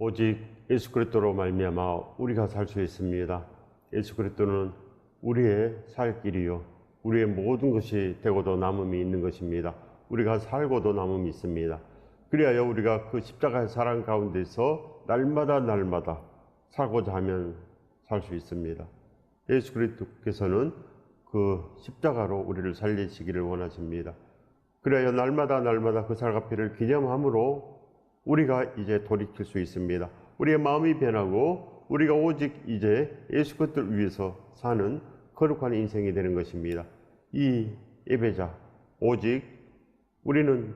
오직 예수 그리스도로 말미암아 우리가 살 수 있습니다. 예수 그리스도는 우리의 살 길이요 우리의 모든 것이 되고도 남음이 있는 것입니다. 우리가 살고도 남음이 있습니다. 그리하여 우리가 그 십자가의 사랑 가운데서 날마다 살고자 하면 살 수 있습니다. 예수 그리스도께서는 그 십자가로 우리를 살리시기를 원하십니다. 그래야 날마다 그 살과 피를 기념함으로 우리가 이제 돌이킬 수 있습니다. 우리의 마음이 변하고 우리가 오직 이제 예수 그리스도를 위해서 사는 거룩한 인생이 되는 것입니다. 이 예배자, 오직 우리는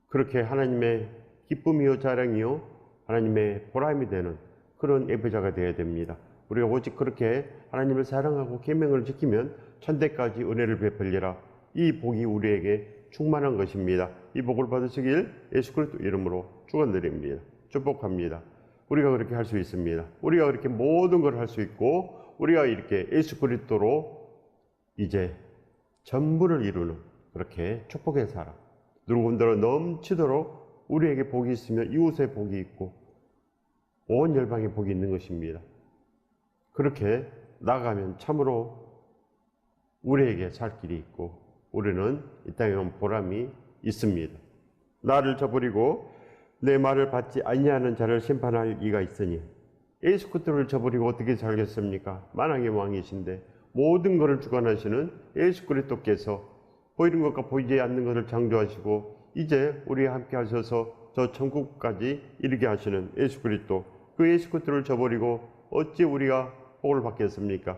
그렇게 하나님의 기쁨이요 자랑이요 하나님의 보람이 되는 그런 예배자가 되어야 됩니다. 우리가 오직 그렇게 하나님을 사랑하고 계명을 지키면 천대까지 은혜를 베풀리라. 이 복이 우리에게 충만한 것입니다. 이 복을 받으시길 예수 그리스도 이름으로 축원드립니다. 축복합니다. 우리가 그렇게 할 수 있습니다. 우리가 그렇게 모든 걸 할 수 있고 우리가 이렇게 예수 그리스도로 이제 전부를 이루는 그렇게 축복의 사람, 누구분들은 넘치도록 우리에게 복이 있으면 이웃의 복이 있고 온 열방의 복이 있는 것입니다. 그렇게 나가면 참으로 우리에게 살 길이 있고 우리는 이 땅에 온 보람이 있습니다. 나를 저버리고 내 말을 받지 아니하는 자를 심판할 이가 있으니 예수 그리스도를 저버리고 어떻게 살겠습니까? 만왕의 왕이신데 모든 것을 주관하시는 예수 그리스도께서 보이는 것과 보이지 않는 것을 창조하시고 이제 우리와 함께 하셔서 저 천국까지 이르게 하시는 예수 그리스도, 그 예수 그리스도를 저버리고 어찌 우리가 복을 받겠습니까?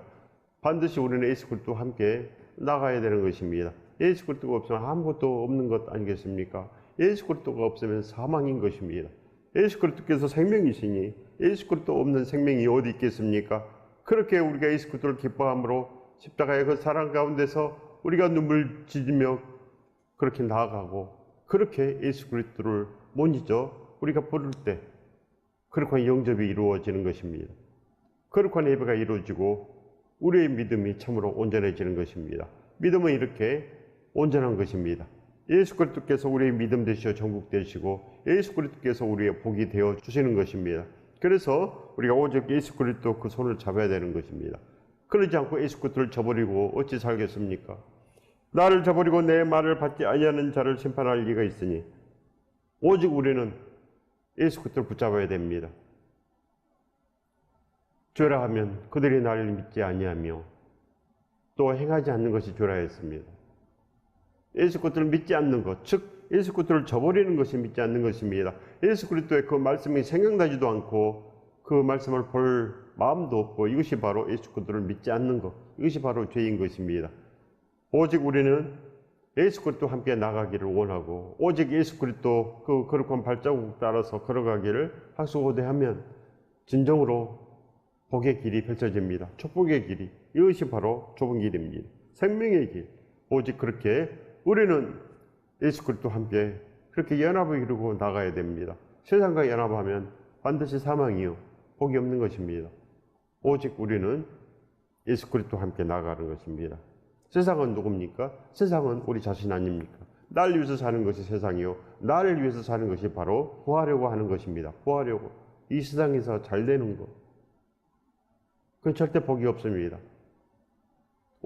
반드시 우리는 예수 그리스도와 함께 나가야 되는 것입니다. 예수 그리스도가 없으면 아무것도 없는 것 아니겠습니까? 예수 그리스도가 없으면 사망인 것입니다. 예수 그리스도께서 생명이시니 예수 그리스도 없는 생명이 어디 있겠습니까? 그렇게 우리가 예수 그리스도를 기뻐함으로 십자가의 그 사랑 가운데서 우리가 눈물 짖으며 그렇게 나아가고 그렇게 예수 그리스도를 못 잊어 우리가 부를 때 거룩한 영접이 이루어지는 것입니다. 거룩한 예배가 이루어지고 우리의 믿음이 참으로 온전해지는 것입니다. 믿음은 이렇게 온전한 것입니다. 예수 그리스도께서 우리의 믿음 되시어 전국 되시고 예수 그리스도께서 우리의 복이 되어 주시는 것입니다. 그래서 우리가 오직 예수 그리스도 그 손을 잡아야 되는 것입니다. 그러지 않고 예수 그리스도를 저버리고 어찌 살겠습니까? 나를 저버리고 내 말을 받지 아니하는 자를 심판할 리가 있으니 오직 우리는 예수 그리스도를 붙잡아야 됩니다. 죄라 하면 그들이 나를 믿지 아니하며 또 행하지 않는 것이 죄라 했습니다. 예수 그리스도를 믿지 않는 것, 즉 예수 그리스도를 저버리는 것이 믿지 않는 것입니다. 예수 그리스도의 그 말씀이 생각나지도 않고 그 말씀을 볼 마음도 없고 이것이 바로 예수 그리스도를 믿지 않는 것, 이것이 바로 죄인 것입니다. 오직 우리는 예수 그리스도와 함께 나가기를 원하고 오직 예수 그리스도 그 거룩한 발자국 따라서 걸어가기를 학수고대하면 진정으로 복의 길이 펼쳐집니다. 축복의 길이, 이것이 바로 좁은 길입니다. 생명의 길. 오직 그렇게 우리는 예수 그리스도와 함께 그렇게 연합을 이루고 나가야 됩니다. 세상과 연합하면 반드시 사망이요 복이 없는 것입니다. 오직 우리는 예수 그리스도와 함께 나가는 것입니다. 세상은 누굽니까? 세상은 우리 자신 아닙니까? 나를 위해서 사는 것이 세상이요 나를 위해서 사는 것이 바로 구하려고 하는 것입니다. 구하려고 이 세상에서 잘 되는 것, 그건 절대 복이 없습니다.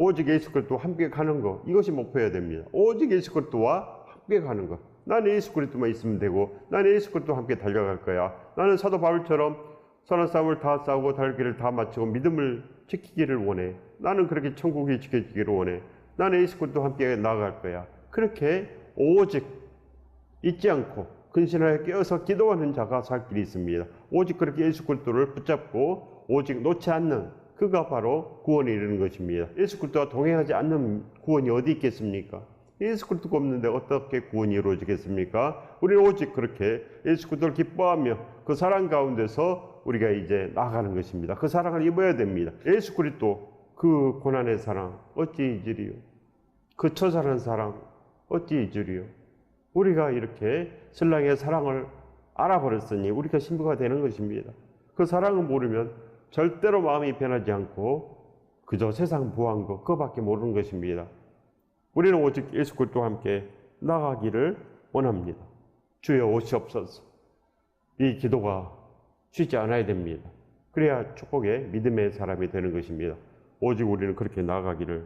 오직 예수 그리스도와 함께 가는 것, 이것이 목표여야 됩니다. 오직 예수 그리스도와 함께 가는 것. 나는 예수 그리스도만 있으면 되고 나는 예수 그리스도와 함께 달려갈 거야. 나는 사도 바울처럼 선한 싸움을 다 싸우고 달기를 다 마치고 믿음을 지키기를 원해. 나는 그렇게 천국이 지켜지기를 원해. 나는 예수 그리스도와 함께 나아갈 거야. 그렇게 오직 잊지 않고 근신하여 깨어서 기도하는 자가 살 길이 있습니다. 오직 그렇게 예수 그리스도를 붙잡고 오직 놓지 않는 그가 바로 구원에 이르는 것입니다. 예수 그리스도와 동행하지 않는 구원이 어디 있겠습니까? 예수 그리스도가 없는데 어떻게 구원이 이루어지겠습니까? 우리는 오직 그렇게 예수 그리스도를 기뻐하며 그 사랑 가운데서 우리가 이제 나아가는 것입니다. 그 사랑을 입어야 됩니다. 예수 그리스도 그 고난의 사랑 어찌 잊으리요? 그 처절한 사랑 어찌 잊으리요? 우리가 이렇게 신랑의 사랑을 알아버렸으니 우리가 신부가 되는 것입니다. 그 사랑을 모르면 절대로 마음이 변하지 않고 그저 세상 부한 것 그거밖에 모르는 것입니다. 우리는 오직 예수 그리스도와 함께 나가기를 원합니다. 주여 오시옵소서. 이 기도가 쉬지 않아야 됩니다. 그래야 축복의 믿음의 사람이 되는 것입니다. 오직 우리는 그렇게 나아가기를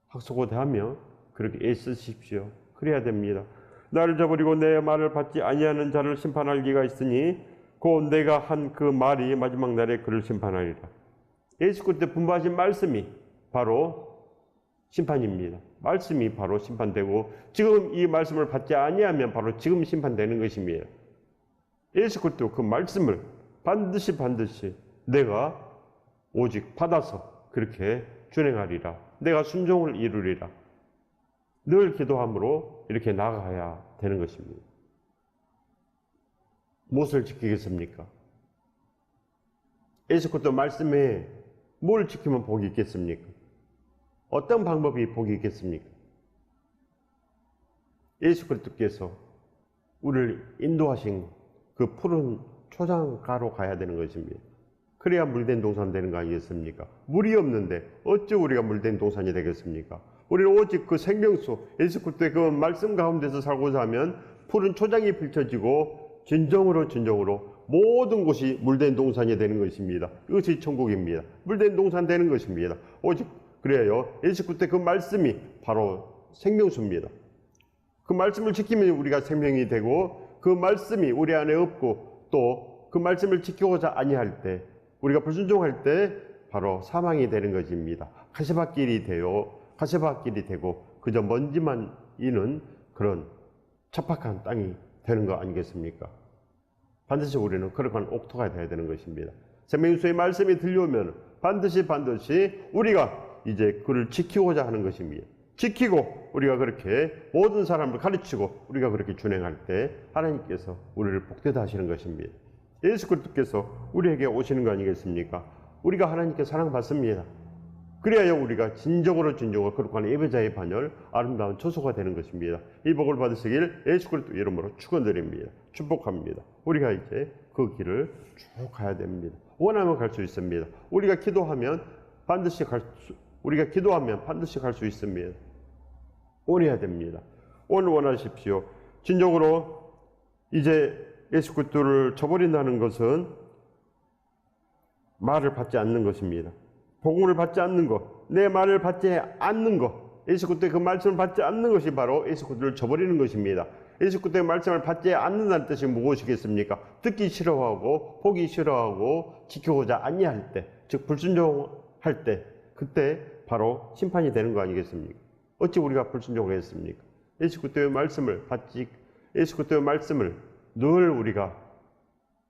학수고대하며 그렇게 애쓰십시오. 그래야 됩니다. 나를 저버리고 내 말을 받지 아니하는 자를 심판할 리가 있으니 곧 내가 한 그 말이 마지막 날에 그를 심판하리라. 예수 그리스도 분부하신 말씀이 바로 심판입니다. 말씀이 바로 심판되고 지금 이 말씀을 받지 아니하면 바로 지금 심판되는 것입니다. 예수 그리스도 그 말씀을 반드시 내가 오직 받아서 그렇게 준행하리라. 내가 순종을 이루리라. 늘 기도함으로 이렇게 나아가야 되는 것입니다. 무엇을 지키겠습니까? 예수 그리스도 말씀에 뭘 지키면 복이 있겠습니까? 어떤 방법이 복이 있겠습니까? 예수 그리스도께서 우리를 인도하신 그 푸른 초장가로 가야 되는 것입니다. 그래야 물된 동산 되는 거 아니겠습니까? 물이 없는데 어찌 우리가 물된 동산이 되겠습니까? 우리는 오직 그 생명수 예수 그리스도의 그 말씀 가운데서 살고자 하면 푸른 초장이 펼쳐지고 진정으로 모든 곳이 물된 동산이 되는 것입니다. 이것이 천국입니다. 물된 동산 되는 것입니다. 오직 그래요. 예수 그리스도의 그 말씀이 바로 생명수입니다. 그 말씀을 지키면 우리가 생명이 되고 그 말씀이 우리 안에 없고 또 그 말씀을 지키고자 아니할 때 우리가 불순종할 때 바로 사망이 되는 것입니다. 가시밭길이 되고 그저 먼지만 이는 그런 척박한 땅이 되는 거 아니겠습니까? 반드시 우리는 그러한 옥토가 되어야 되는 것입니다. 생명수의 말씀이 들려오면 반드시 우리가 이제 그를 지키고자 하는 것입니다. 지키고 우리가 그렇게 모든 사람을 가르치고 우리가 그렇게 준행할 때 하나님께서 우리를 복되다 하시는 것입니다. 예수 그리스도께서 우리에게 오시는 거 아니겠습니까? 우리가 하나님께 사랑받습니다. 그래야 우리가 진정으로 그렇게 하는 예배자의 반열 아름다운 처소가 되는 것입니다. 이 복을 받으시길 예수 그리스도 이름으로 축원드립니다. 축복합니다. 우리가 이제 그 길을 쭉 가야 됩니다. 원하면 갈 수 있습니다. 우리가 기도하면 반드시 갈 수 있습니다. 원해야 됩니다. 오늘 원하십시오. 진정으로 이제 예수 그리스도를 저버린다는 것은 말을 받지 않는 것입니다. 복음을 받지 않는 것, 내 말을 받지 않는 것, 예수 그리스도의 그 말씀을 받지 않는 것이 바로 예수 그리스도를 저버리는 것입니다. 예수 그리스도의 말씀을 받지 않는다는 뜻이 무엇이겠습니까? 듣기 싫어하고 보기 싫어하고 지키고자 아니할 때, 즉 불순종할 때, 그때 바로 심판이 되는 거 아니겠습니까? 어찌 우리가 불순종을 했습니까? 예수 그리스도의 말씀을 늘 우리가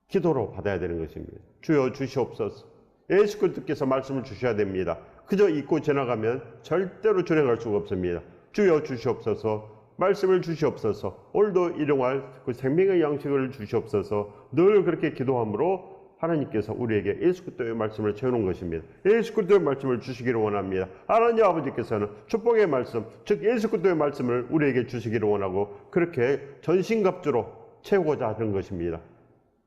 기도로 받아야 되는 것입니다. 주여 주시옵소서. 예수 그리스도께서 말씀을 주셔야 됩니다. 그저 잊고 지나가면 절대로 준행할 수가 없습니다. 주여 주시옵소서. 말씀을 주시옵소서. 오늘도 일용할 그 생명의 양식을 주시옵소서. 늘 그렇게 기도함으로 하나님께서 우리에게 예수 그리스도의 말씀을 채워놓은 것입니다. 예수 그리스도의 말씀을 주시기를 원합니다. 하나님 아버지께서는 축복의 말씀, 즉 예수 그리스도의 말씀을 우리에게 주시기를 원하고 그렇게 전신갑주로 채우고자 하는 것입니다.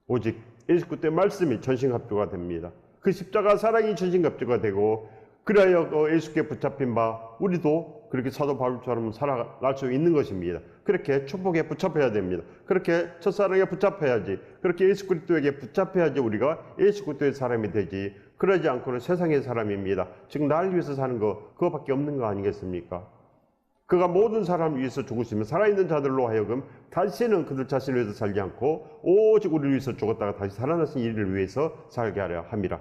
오직 예수 그리스도의 말씀이 전신갑주가 됩니다. 그 십자가 사랑이 전신갑주가 되고 그래야 예수께 붙잡힌 바 우리도 그렇게 사도 바울처럼 살아갈 수 있는 것입니다. 그렇게 축복에 붙잡혀야 됩니다. 그렇게 첫사랑에 붙잡혀야지. 그렇게 예수 그리스도에게 붙잡혀야지 우리가 예수 그리스도의 사람이 되지. 그러지 않고는 세상의 사람입니다. 즉 나를 위해서 사는 거 그거밖에 없는 거 아니겠습니까? 그가 모든 사람을 위해서 죽으시면 살아있는 자들로 하여금 다시는 그들 자신을 위해서 살지 않고 오직 우리를 위해서 죽었다가 다시 살아나신 이를 위해서 살게 하려 함이라.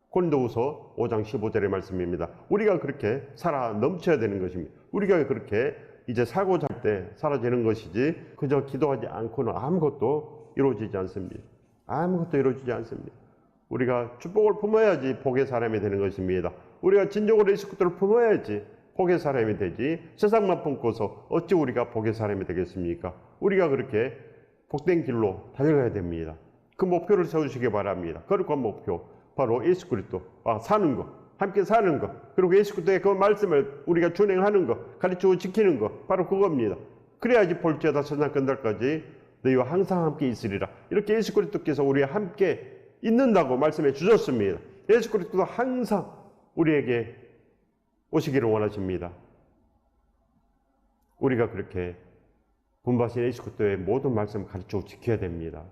고린도후서 5장 15절의 말씀입니다. 우리가 그렇게 살아 넘쳐야 되는 것입니다. 우리가 그렇게 이제 살고자 할 때 사라지는 것이지 그저 기도하지 않고는 아무것도 이루어지지 않습니다. 우리가 축복을 품어야지 복의 사람이 되는 것입니다. 우리가 진정으로 예수 그리스도를 품어야지 복의 사람이 되지 세상만 품고서 어찌 우리가 복의 사람이 되겠습니까? 우리가 그렇게 복된 길로 달려가야 됩니다. 그 목표를 세우시기 바랍니다. 거룩한 목표, 바로 예수 그리스도 사는 것, 함께 사는 것, 그리고 예수 그리스도의 그 말씀을 우리가 준행하는 것, 가르치고 지키는 것, 바로 그겁니다. 그래야지 볼지어다 세상 끝날까지 너희와 항상 함께 있으리라. 이렇게 예수 그리스도께서 우리와 함께 있는다고 말씀해 주셨습니다. 예수 그리스도도 항상 우리에게 오시기를 원하십니다. 우리가 그렇게 분바신 예수 그리스도의 모든 말씀을 가르치고 지켜야 됩니다.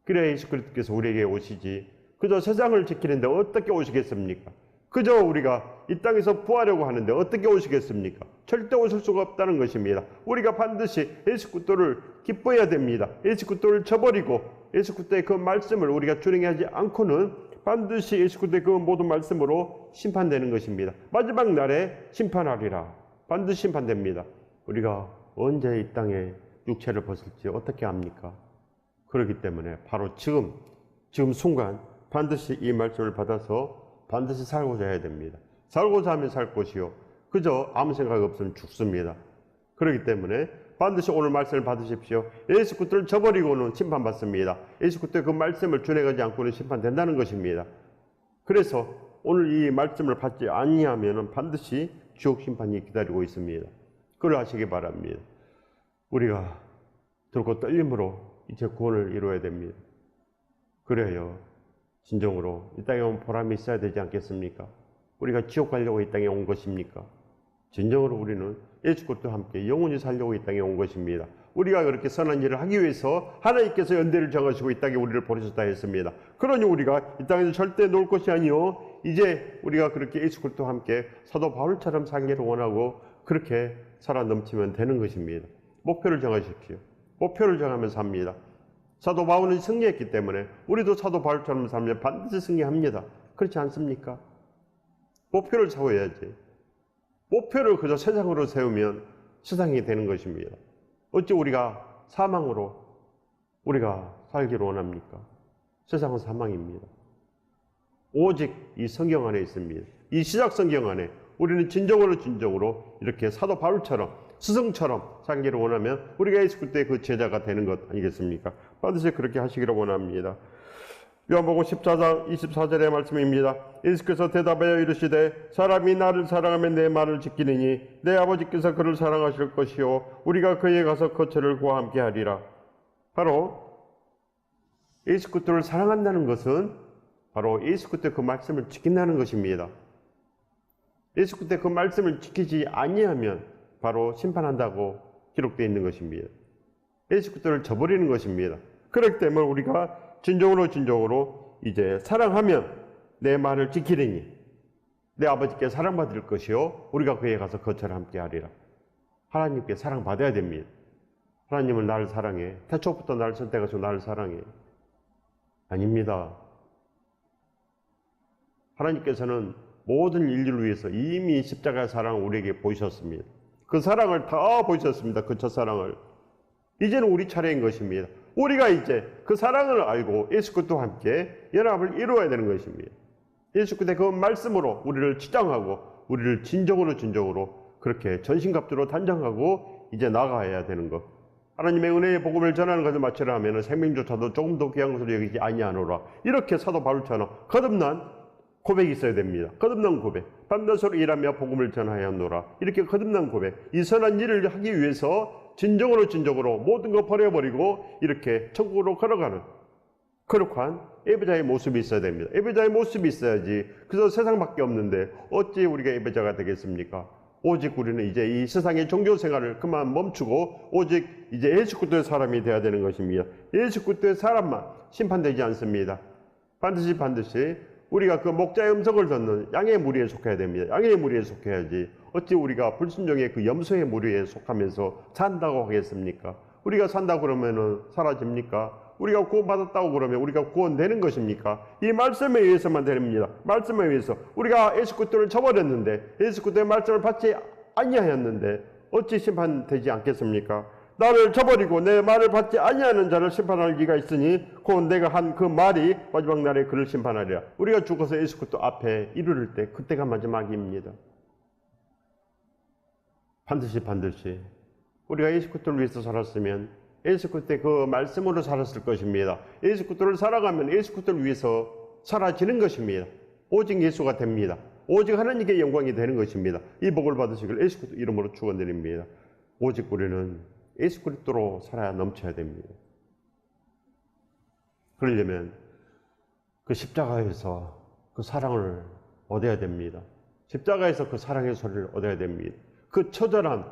그래야 예수 그리스도께서 우리에게 오시지. 그저 세상을 지키는데 어떻게 오시겠습니까? 그저 우리가 이 땅에서 구하려고 하는데 어떻게 오시겠습니까? 절대 오실 수가 없다는 것입니다. 우리가 반드시 예수 그리스도를 기뻐해야 됩니다. 예수 그리스도를 저버리고 예수 그리스도의 그 말씀을 우리가 준행하지 않고는 반드시 예수 그리스도의 그 모든 말씀으로 심판되는 것입니다. 마지막 날에 심판하리라. 반드시 심판됩니다. 우리가 언제 이 땅에 육체를 벗을지 어떻게 압니까? 그렇기 때문에 바로 지금 순간 반드시 이 말씀을 받아서 반드시 살고자 해야 됩니다. 살고자 하면 살 것이요. 그저 아무 생각 없으면 죽습니다. 그렇기 때문에 반드시 오늘 말씀을 받으십시오. 예수 그리스도를 저버리고는 심판받습니다. 예수 그리스도의 그 말씀을 준행하지 않고는 심판된다는 것입니다. 그래서 오늘 이 말씀을 받지 아니하면 반드시 지옥 심판이 기다리고 있습니다. 그걸 아시기 바랍니다. 우리가 들고 떨림으로 이제 구원을 이루어야 됩니다. 그래요. 진정으로 이 땅에 온 보람이 있어야 되지 않겠습니까? 우리가 지옥 가려고 이 땅에 온 것입니까? 진정으로 우리는 예수 그리스도와 함께 영원히 살려고 이 땅에 온 것입니다. 우리가 그렇게 선한 일을 하기 위해서 하나님께서 연대를 정하시고 이 땅에 우리를 보내셨다 했습니다. 그러니 우리가 이 땅에서 절대 놀 것이 아니요, 이제 우리가 그렇게 예수 그리스도와 함께 사도 바울처럼 살기를 원하고 그렇게 살아 넘치면 되는 것입니다. 목표를 정하십시오. 목표를 정하면 삽니다. 사도 바울은 승리했기 때문에 우리도 사도 바울처럼 살면 반드시 승리합니다. 그렇지 않습니까? 목표를 세워야지. 목표를 그저 세상으로 세우면 세상이 되는 것입니다. 어찌 우리가 사망으로 우리가 살기를 원합니까? 세상은 사망입니다. 오직 이 성경 안에 있습니다. 이 시작 성경 안에 우리는 진정으로 이렇게 사도 바울처럼 스승처럼 살기를 원하면 우리가 예수 그리스도의 그 제자가 되는 것 아니겠습니까? 반드시 그렇게 하시기를 원합니다. 요한복음 14장 24절의 말씀입니다. 예수께서 대답하여 이르시되 사람이 나를 사랑하면 내 말을 지키느니 내 아버지께서 그를 사랑하실 것이요 우리가 그에 가서 거처를 그와 함께 하리라. 바로 예수 그리스도를 사랑한다는 것은 바로 예수 그리스도의 그 말씀을 지킨다는 것입니다. 예수 그리스도의 그 말씀을 지키지 아니하면 바로 심판한다고 기록되어 있는 것입니다. 예수 그리스도를 저버리는 것입니다. 그렇기 때문에 우리가 진정으로 이제 사랑하면 내 말을 지키리니 내 아버지께 사랑받을 것이요 우리가 그에 가서 거처를 함께 하리라. 하나님께 사랑받아야 됩니다. 하나님은 나를 사랑해. 태초부터 나를 선택하시고 나를 사랑해. 아닙니다. 하나님께서는 모든 인류를 위해서 이미 십자가의 사랑을 우리에게 보이셨습니다. 그 사랑을 다 보이셨습니다. 그 첫사랑을. 이제는 우리 차례인 것입니다. 우리가 이제 그 사랑을 알고 예수 그리스도와 함께 연합을 이루어야 되는 것입니다. 예수 그리스도의 그 말씀으로 우리를 치장하고 우리를 진정으로 그렇게 전신갑주로 단장하고 이제 나가야 되는 것. 하나님의 은혜의 복음을 전하는 것을 마치려 하면 생명조차도 조금 더 귀한 것으로 여기지 아니하노라. 이렇게 사도 바울처럼 거듭난 고백이 있어야 됩니다. 거듭난 고백. 밤낮으로 일하며 복음을 전하여 노라. 이렇게 거듭난 고백. 이 선한 일을 하기 위해서 진정으로 모든 거 버려버리고 이렇게 천국으로 걸어가는 거룩한 예배자의 모습이 있어야 됩니다. 예배자의 모습이 있어야지. 그래서 세상밖에 없는데 어찌 우리가 예배자가 되겠습니까? 오직 우리는 이제 이 세상의 종교 생활을 그만 멈추고 오직 이제 예수 그리스도의 사람이 되어야 되는 것입니다. 예수 그리스도의 사람만 심판되지 않습니다. 반드시 우리가 그 목자의 음성을 듣는 양의 무리에 속해야 됩니다. 양의 무리에 속해야지. 어찌 우리가 불순종의 그 염소의 무리에 속하면서 산다고 하겠습니까? 우리가 산다고 그러면은 사라집니까? 우리가 구원받았다고 그러면 우리가 구원되는 것입니까? 이 말씀에 의해서만 됩니다. 말씀에 의해서. 우리가 예수 그리스도를 저버렸는데 예수 그리스도의 말씀을 받지 아니하였는데 어찌 심판되지 않겠습니까? 나를 저버리고 내 말을 받지 아니하는 자를 심판할 이가 있으니 곧 내가 한 그 말이 마지막 날에 그를 심판하리라. 우리가 죽어서 예수 그리스도 앞에 이르를 때 그때가 마지막입니다. 반드시 우리가 예수 그리스도를 위해서 살았으면 예수 그리스도의 그 말씀으로 살았을 것입니다. 예수 그리스도를 살아가면 예수 그리스도를 위해서 사라지는 것입니다. 오직 예수가 됩니다. 오직 하나님께 영광이 되는 것입니다. 이 복을 받으시길 예수 그리스도 이름으로 축원드립니다. 오직 우리는 예수 그리스도로 살아야 넘쳐야 됩니다. 그러려면 그 십자가에서 그 사랑을 얻어야 됩니다. 십자가에서 그 사랑의 소리를 얻어야 됩니다. 그 처절한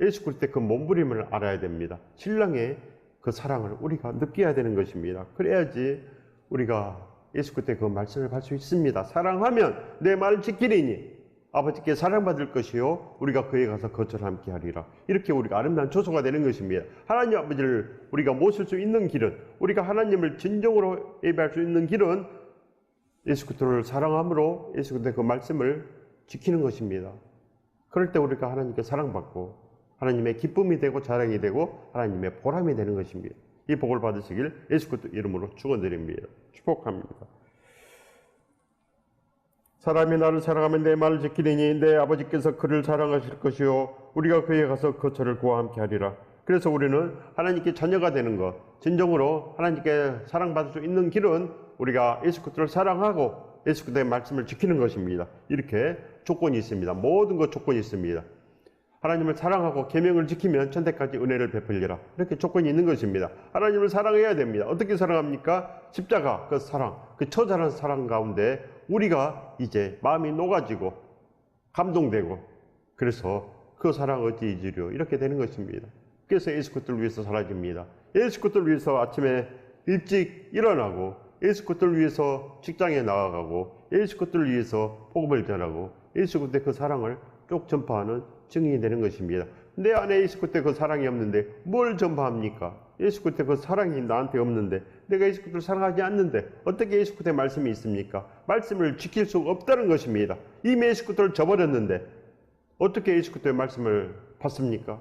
예수 그리스도의 그 몸부림을 알아야 됩니다. 신랑의 그 사랑을 우리가 느껴야 되는 것입니다. 그래야지 우리가 예수 그리스도의 그 말씀을 받을 수 있습니다. 사랑하면 내 말을 지키리니 아버지께 사랑받을 것이요 우리가 그에 가서 거처를 함께 하리라. 이렇게 우리가 아름다운 조소가 되는 것입니다. 하나님 아버지를 우리가 모실 수 있는 길은, 우리가 하나님을 진정으로 예배할 수 있는 길은 예수 그리스도를 사랑함으로 예수 그리스도의 그 말씀을 지키는 것입니다. 그럴 때 우리가 하나님께 사랑받고 하나님의 기쁨이 되고 자랑이 되고 하나님의 보람이 되는 것입니다. 이 복을 받으시길 예수 그리스도 이름으로 축원드립니다. 축복합니다. 사람이 나를 사랑하면 내 말을 지키리니 내 아버지께서 그를 사랑하실 것이요 우리가 그에 가서 거처를 그와 함께 하리라. 그래서 우리는 하나님께 자녀가 되는 것, 진정으로 하나님께 사랑받을 수 있는 길은 우리가 예수 그리스도를 사랑하고 예수 그리스도의 말씀을 지키는 것입니다. 이렇게 조건이 있습니다. 모든 것 조건이 있습니다. 하나님을 사랑하고 계명을 지키면 천대까지 은혜를 베풀리라. 이렇게 조건이 있는 것입니다. 하나님을 사랑해야 됩니다. 어떻게 사랑합니까? 십자가, 그 사랑, 그 처절한 사랑 가운데 우리가 이제 마음이 녹아지고 감동되고 그래서 그 사랑 어찌 잊으려 이렇게 되는 것입니다. 그래서 예수 그리스도를 위해서 살아집니다. 예수 그리스도를 위해서 아침에 일찍 일어나고 예수 그리스도를 위해서 직장에 나아가고 예수 그리스도를 위해서 복음을 전하고 예수 그리스도의 그 사랑을 쭉 전파하는 증인이 되는 것입니다. 내 안에 예수 그리스도의 그 사랑이 없는데 뭘 전파합니까? 예수 그리스도의 그 사랑이 나한테 없는데 내가 예수 그리스도를 사랑하지 않는데 어떻게 예수 그리스도의 말씀이 있습니까? 말씀을 지킬 수 없다는 것입니다. 이미 예수 그리스도를 저버렸는데 어떻게 예수 그리스도의 말씀을 받습니까?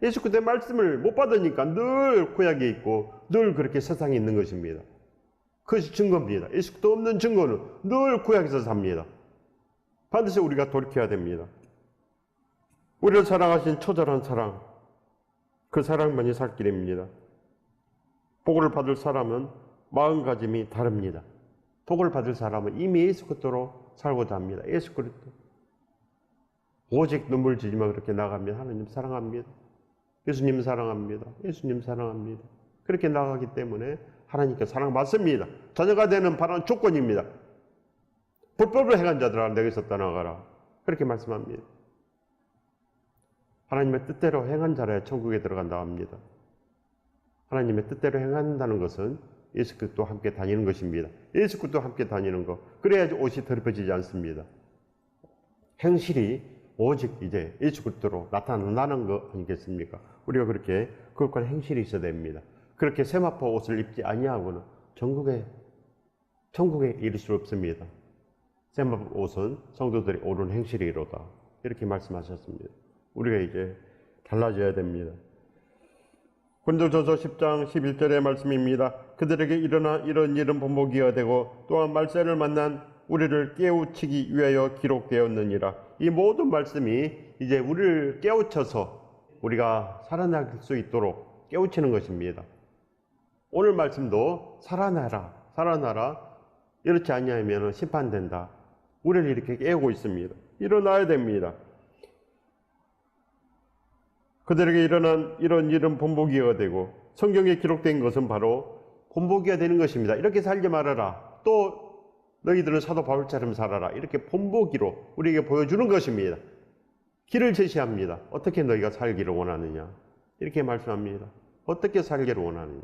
예수 그리스도의 말씀을 못 받으니까 늘 구약에 있고 늘 그렇게 세상에 있는 것입니다. 그것이 증거입니다. 예수 그리스도 없는 증거는 늘 구약에서 삽니다. 반드시 우리가 돌이켜야 됩니다. 우리를 사랑하신 처절한 사랑, 그 사랑만이 살 길입니다. 복을 받을 사람은 마음가짐이 다릅니다. 복을 받을 사람은 이미 예수 그리스도로 살고자 합니다. 예수 그리스도. 오직 눈물 지지만 그렇게 나가면 하나님 사랑합니다. 예수님 사랑합니다. 예수님 사랑합니다. 그렇게 나가기 때문에 하나님께 사랑받습니다. 자녀가 되는 바로 조건입니다. 불법을 행한 자들아 내게서 떠나가라. 그렇게 말씀합니다. 하나님의 뜻대로 행한 자라야 천국에 들어간다 합니다. 하나님의 뜻대로 행한다는 것은 예수 그리스도와 함께 다니는 것입니다. 예수 그리스도와 함께 다니는 것. 그래야지 옷이 더럽혀지지 않습니다. 행실이 오직 이제 예수 그리스도로 나타난다는 거 아니겠습니까? 우리가 그렇게 그것과 행실이 있어야 됩니다. 그렇게 세마포 옷을 입지 아니하고는 천국에 이를 수 없습니다. 세마포 옷은 성도들이 옳은 행실이로다. 이렇게 말씀하셨습니다. 우리가 이제 달라져야 됩니다. 고린도전서 10장 11절의 말씀입니다. 그들에게 일어나 이런 일은 본보기가 되고 또한 말세를 만난 우리를 깨우치기 위하여 기록되었느니라. 이 모든 말씀이 이제 우리를 깨우쳐서 우리가 살아날 수 있도록 깨우치는 것입니다. 오늘 말씀도 살아나라. 이렇지 아니하면 심판된다. 우리를 이렇게 깨우고 있습니다. 일어나야 됩니다. 그들에게 일어난 이런 일은 본보기가 되고 성경에 기록된 것은 바로 본보기가 되는 것입니다. 이렇게 살지 말아라. 또 너희들은 사도 바울처럼 살아라. 이렇게 본보기로 우리에게 보여주는 것입니다. 길을 제시합니다. 어떻게 너희가 살기를 원하느냐. 이렇게 말씀합니다. 어떻게 살기를 원하느냐.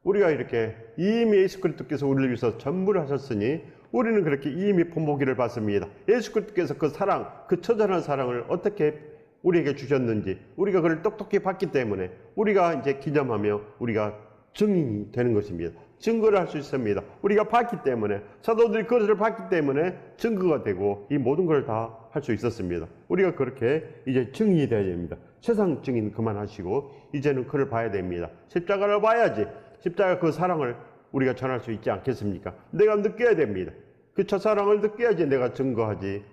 우리가 이렇게 이미 예수 그리스도께서 우리를 위해서 전부를 하셨으니 우리는 그렇게 이미 본보기를 받습니다. 예수 그리스도께서 그 사랑, 그 처절한 사랑을 어떻게 우리에게 주셨는지 우리가 그걸 똑똑히 봤기 때문에 우리가 이제 기념하며 우리가 증인이 되는 것입니다. 증거를 할 수 있습니다. 우리가 봤기 때문에 사도들이 그것을 봤기 때문에 증거가 되고 이 모든 걸 다 할 수 있었습니다. 우리가 그렇게 이제 증인이 되어야 됩니다. 세상 증인 그만하시고 이제는 그를 봐야 됩니다. 십자가를 봐야지 십자가 그 사랑을 우리가 전할 수 있지 않겠습니까? 내가 느껴야 됩니다. 그 첫사랑을 느껴야지 내가 증거하지.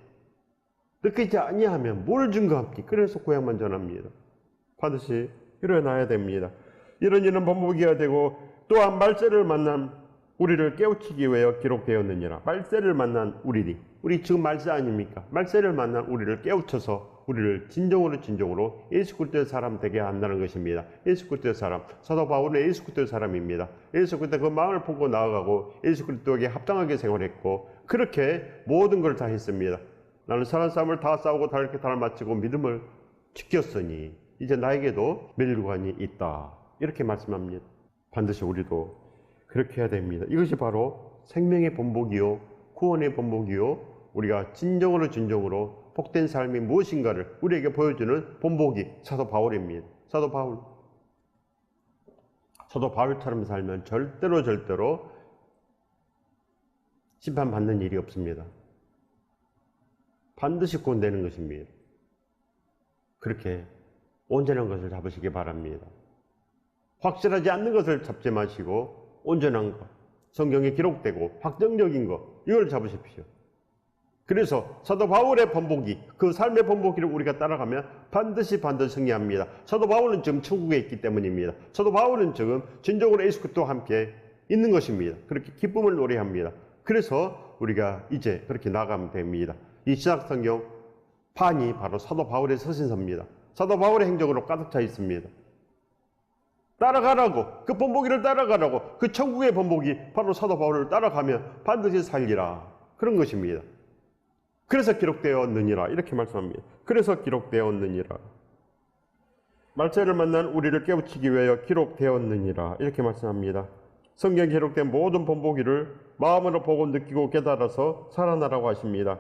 느끼지 아니하면 뭘 증거합니까? 그래서 고향만 전합니다. 반드시 일어나야 됩니다. 이런 일은 본보기가 되고 또한 말세를 만난 우리를 깨우치기 위하여 기록되었느니라. 말세를 만난 우리 지금 말세 아닙니까? 말세를 만난 우리를 깨우쳐서 우리를 진정으로 예수 그리스도의 사람 되게 한다는 것입니다. 예수 그리스도의 사람, 사도 바울은 예수 그리스도의 사람입니다. 예수 그리스도 그 마음을 품고 나아가고 예수 그리스도에게 합당하게 생활했고 그렇게 모든 걸 다 했습니다. 나는 선한 싸움을 다 싸우고 다 이렇게 다 마치고 믿음을 지켰으니 이제 나에게도 멸류관이 있다. 이렇게 말씀합니다. 반드시 우리도 그렇게 해야 됩니다. 이것이 바로 생명의 본보기요, 구원의 본보기요, 우리가 진정으로 복된 삶이 무엇인가를 우리에게 보여주는 본보기, 사도 바울입니다. 사도 바울처럼 살면 절대로 심판받는 일이 없습니다. 반드시 구원되는 것입니다. 그렇게 온전한 것을 잡으시기 바랍니다. 확실하지 않는 것을 잡지 마시고 온전한 것, 성경에 기록되고 확정적인 것, 이걸 잡으십시오. 그래서 사도 바울의 본보기, 그 삶의 본보기를 우리가 따라가면 반드시 승리합니다. 사도 바울은 지금 천국에 있기 때문입니다. 사도 바울은 지금 진정으로 예수 그리스도와 함께 있는 것입니다. 그렇게 기쁨을 노래합니다. 그래서 우리가 이제 그렇게 나가면 됩니다. 이 신약성경 판이 바로 사도 바울의 서신서입니다. 사도 바울의 행적으로 가득 차 있습니다. 따라가라고, 그 본보기를 따라가라고, 그 천국의 본보기 바로 사도 바울을 따라가면 반드시 살리라, 그런 것입니다. 그래서 기록되었느니라, 이렇게 말씀합니다. 그래서 기록되었느니라. 말세를 만난 우리를 깨우치기 위하여 기록되었느니라, 이렇게 말씀합니다. 성경에 기록된 모든 본보기를 마음으로 보고 느끼고 깨달아서 살아나라고 하십니다.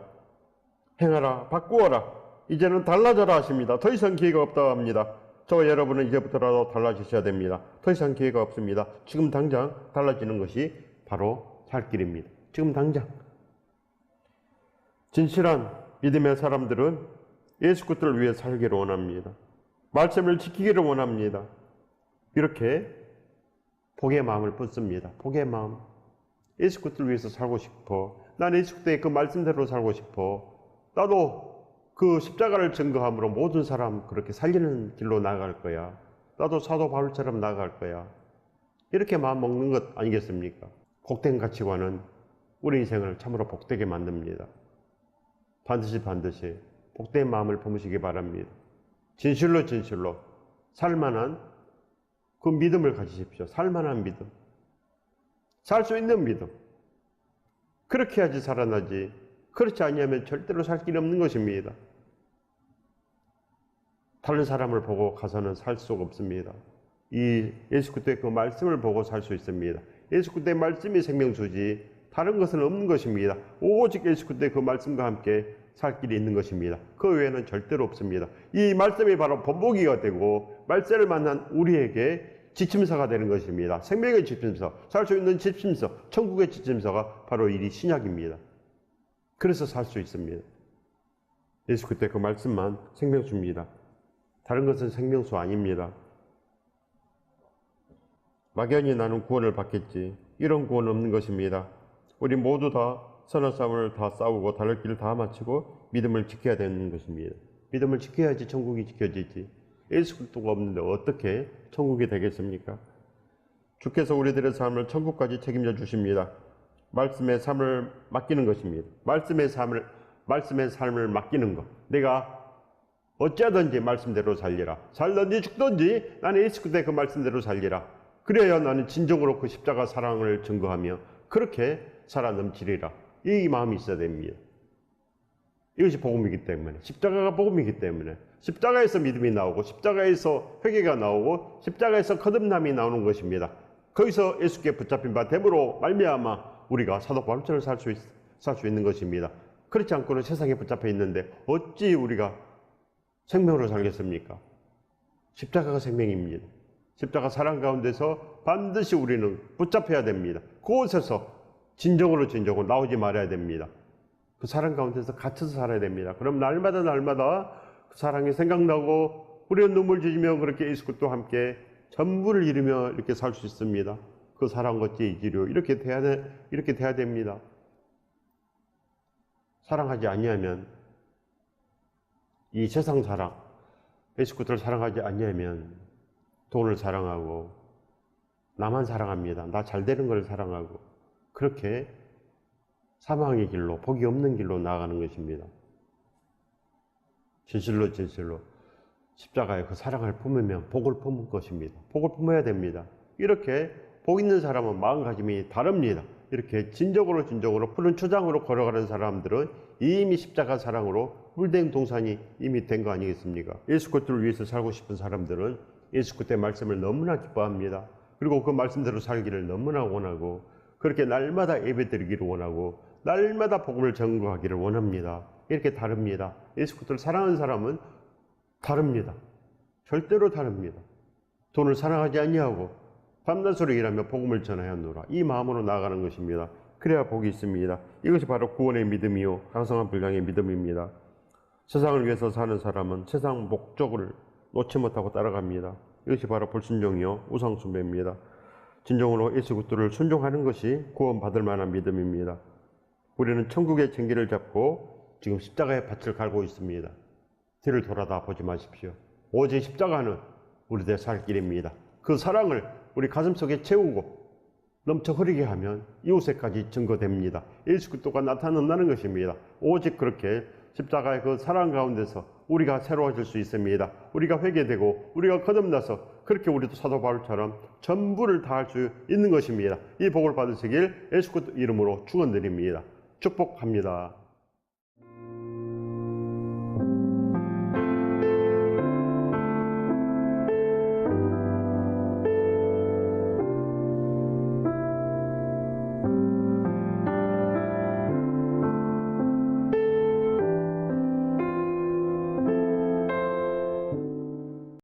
행하라, 바꾸어라, 이제는 달라져라 하십니다. 더 이상 기회가 없다고 합니다. 저와 여러분은 이제부터라도 달라지셔야 됩니다. 더 이상 기회가 없습니다. 지금 당장 달라지는 것이 바로 살 길입니다. 지금 당장. 진실한 믿음의 사람들은 예수 그리스도를 위해 살기를 원합니다. 말씀을 지키기를 원합니다. 이렇게 복의 마음을 품습니다. 복의 마음. 예수 그리스도를 위해서 살고 싶어. 난 예수 그리스도의 그 말씀대로 살고 싶어. 나도 그 십자가를 증거함으로 모든 사람 그렇게 살리는 길로 나아갈 거야. 나도 사도 바울처럼 나아갈 거야. 이렇게 마음 먹는 것 아니겠습니까? 복된 가치관은 우리 인생을 참으로 복되게 만듭니다. 반드시 복된 마음을 품으시기 바랍니다. 진실로 살만한 그 믿음을 가지십시오. 살만한 믿음. 살 수 있는 믿음. 그렇게 해야지 살아나지. 그렇지 아니하면 절대로 살 길이 없는 것입니다. 다른 사람을 보고 가서는 살 수가 없습니다. 이 예수 그리스도의 그 말씀을 보고 살 수 있습니다. 예수 그리스도의 말씀이 생명수지 다른 것은 없는 것입니다. 오직 예수 그리스도의 그 말씀과 함께 살 길이 있는 것입니다. 그 외에는 절대로 없습니다. 이 말씀이 바로 본보기가 되고 말세를 만난 우리에게 지침서가 되는 것입니다. 생명의 지침서, 살 수 있는 지침서, 천국의 지침서가 바로 이 신약입니다. 그래서 살 수 있습니다. 예수 그리스도의 그 말씀만 생명수입니다. 다른 것은 생명수 아닙니다. 막연히 나는 구원을 받겠지, 이런 구원 없는 것입니다. 우리 모두 다 선한 싸움을 다 싸우고 달릴 길을 다 마치고 믿음을 지켜야 되는 것입니다. 믿음을 지켜야지 천국이 지켜지지. 예수 그리스도가 없는데 어떻게 천국이 되겠습니까? 주께서 우리들의 삶을 천국까지 책임져 주십니다. 말씀의 삶을 맡기는 것입니다. 말씀의 삶을 맡기는 것. 내가 어찌하든지 말씀대로 살리라. 살든지 죽든지 나는 예수 그리스도의 그 말씀대로 살리라. 그래야 나는 진정으로 그 십자가 사랑을 증거하며 그렇게 살아 넘치리라. 이 마음이 있어야 됩니다. 이것이 복음이기 때문에, 십자가가 복음이기 때문에, 십자가에서 믿음이 나오고 십자가에서 회개가 나오고 십자가에서 거듭남이 나오는 것입니다. 거기서 예수께 붙잡힌 바 됨으로 말미암아 우리가 사도 바울처럼 살 수 있는 것입니다. 그렇지 않고는 세상에 붙잡혀 있는데 어찌 우리가 생명으로 살겠습니까? 십자가가 생명입니다. 십자가 사랑 가운데서 반드시 우리는 붙잡혀야 됩니다. 그곳에서 진정으로 나오지 말아야 됩니다. 그 사랑 가운데서 갇혀서 살아야 됩니다. 그럼 날마다 그 사랑이 생각나고 우리는 눈물 지으며 그렇게 예수 그리스도와 함께 전부를 잃으며 이렇게 살 수 있습니다. 그 사랑 어찌 잊으려 이렇게 돼야 됩니다. 사랑하지 아니하면 이 세상 사랑, 예수 그리스도를 사랑하지 아니하면 돈을 사랑하고 나만 사랑합니다. 나 잘 되는 걸 사랑하고 그렇게 사망의 길로, 복이 없는 길로 나아가는 것입니다. 진실로 십자가의 그 사랑을 품으면 복을 품을 것입니다. 복을 품어야 됩니다. 이렇게 복 있는 사람은 마음가짐이 다릅니다. 이렇게 진정으로 푸른 초장으로 걸어가는 사람들은 이미 십자가 사랑으로 물된 동산이 이미 된 거 아니겠습니까? 예수 그리스도를 위해서 살고 싶은 사람들은 예수 그리스도의 말씀을 너무나 기뻐합니다. 그리고 그 말씀대로 살기를 너무나 원하고 그렇게 날마다 예배드리기를 원하고 날마다 복음을 전거하기를 원합니다. 이렇게 다릅니다. 예수 그리스도를 사랑하는 사람은 다릅니다. 절대로 다릅니다. 돈을 사랑하지 아니하고 밤낮으로 일하며 복음을 전하였노라. 이 마음으로 나아가는 것입니다. 그래야 복이 있습니다. 이것이 바로 구원의 믿음이요 강성한 분량의 믿음입니다. 세상을 위해서 사는 사람은 세상 목적을 놓지 못하고 따라갑니다. 이것이 바로 불순종이요 우상숭배입니다. 진정으로 예수 그리스도를 순종하는 것이 구원받을 만한 믿음입니다. 우리는 천국의 쟁기를 잡고 지금 십자가의 밭을 갈고 있습니다. 뒤를 돌아다 보지 마십시오. 오직 십자가는 우리들의 살 길입니다. 그 사랑을 우리 가슴속에 채우고 넘쳐 흐르게 하면 이웃에까지 증거됩니다. 예수 그리스도가 나타난다는 것입니다. 오직 그렇게 십자가의 그 사랑 가운데서 우리가 새로워질 수 있습니다. 우리가 회개되고 우리가 거듭나서 그렇게 우리도 사도 바울처럼 전부를 다할 수 있는 것입니다. 이 복을 받으시길 예수 그리스도 이름으로 축원드립니다. 축복합니다.